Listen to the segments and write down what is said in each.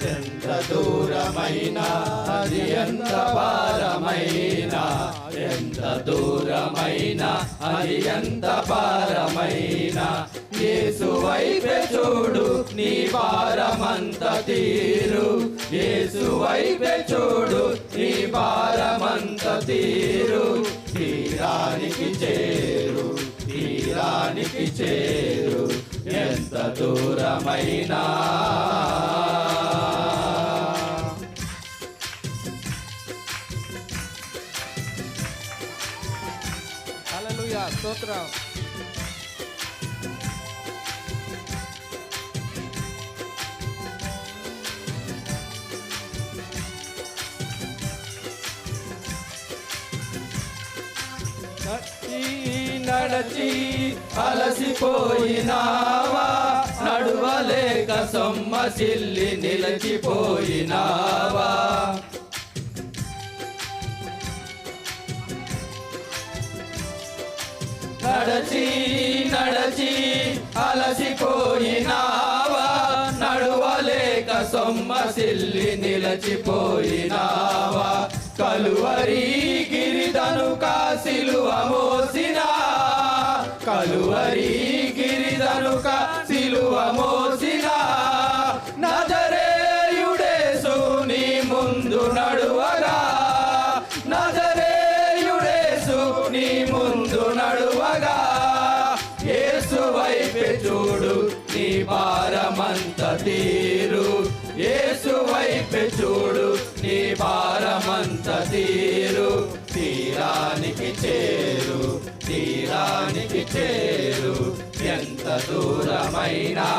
ఎంత దూరమైనా అది ఎంత భారమైనా, ఎంత దూరమైనా అది ఎంత భారమైనా, యేసు వైపే చూడు నీ భారమంత తీరు. యేసు వైపే చూడు నీ భారమంత తీరు. తీరానికి చేరు, తీరానికి చేరు, ఎంత దూరమైనా. హల్లెలూయా, స్తోత్రం. నడచి అలసిపోయినావా, నడువలేక సొమ్మసిల్లి నిలచిపోయినావా, నడచి నడచి అలసిపోయినావా, నడువలేక సొమ్మసిల్లి నిలచిపోయినావా, కలువరి గిరిదనుక సిలువ మోసినా, కలువరి గిరిదనుక సిలువ మోసినా, నజరేయుడేసు నీ ముందు నడువగా, నజరేయుడేసు నీ ముందు నడువగా, యేసు వైపే చూడు నీ భారమంత తీరు. యేసు వైపే చూడు నీ భారమంత తీరు. తీరానికి చేరు, తీరానికి చేరు, ఎంత దూరమైనా.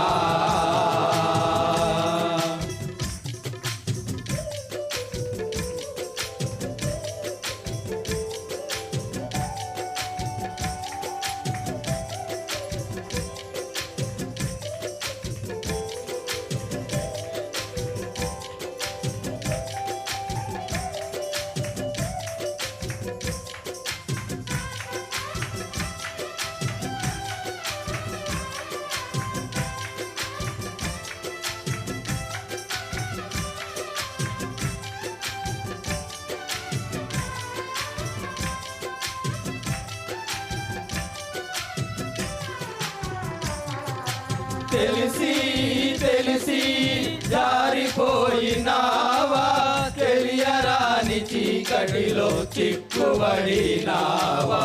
తెలిసి తెలిసి జారిపోయినావా, తెలియరాని చీకటిలో చిక్కుబడినావా,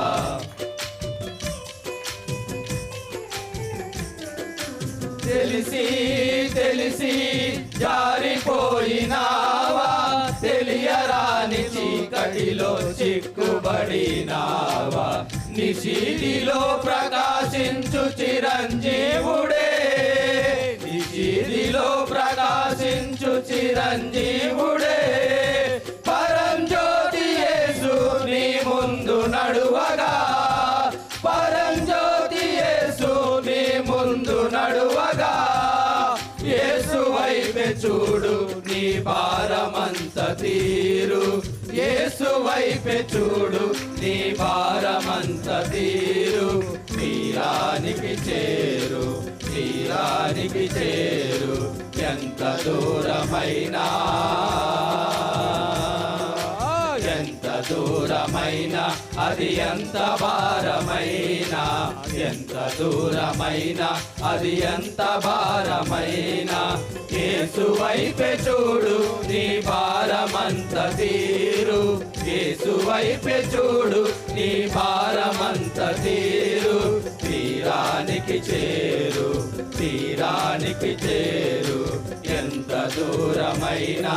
తెలిసి తెలిసి జారిపోయినావా, తెలియరాని చీకటిలో చిక్కుబడినావా, నిశీదిలో ప్రకాశించు చిరంజీవుడే, నిశీదిలో ప్రకాశించు చిరంజీవుడే, పరంజ్యోతి యేసు నీ ముందు నడువగా, పరంజ్యోతి యేసు నీ ముందు నడువగా, యేసు వైపే చూడు నీ భారమంత తీరు. యేసు వైపే చూడు నీ భారమంత తీరు. తీరానికి చేరు, తీరానికి చేరు, ఎంత దూరమైనా, ఎంత దూరమైనా అది ఎంత భారమైనా, ఎంత దూరమైనా అది ఎంత భారమైనా, యేసు వైపే చూడు నీ భారమంత తీరు. యేసు వైపే చూడు నీ భారమంత తీరు. తీరానికి చేరు, తీరానికి చేరు, ఎంత దూరమైనా.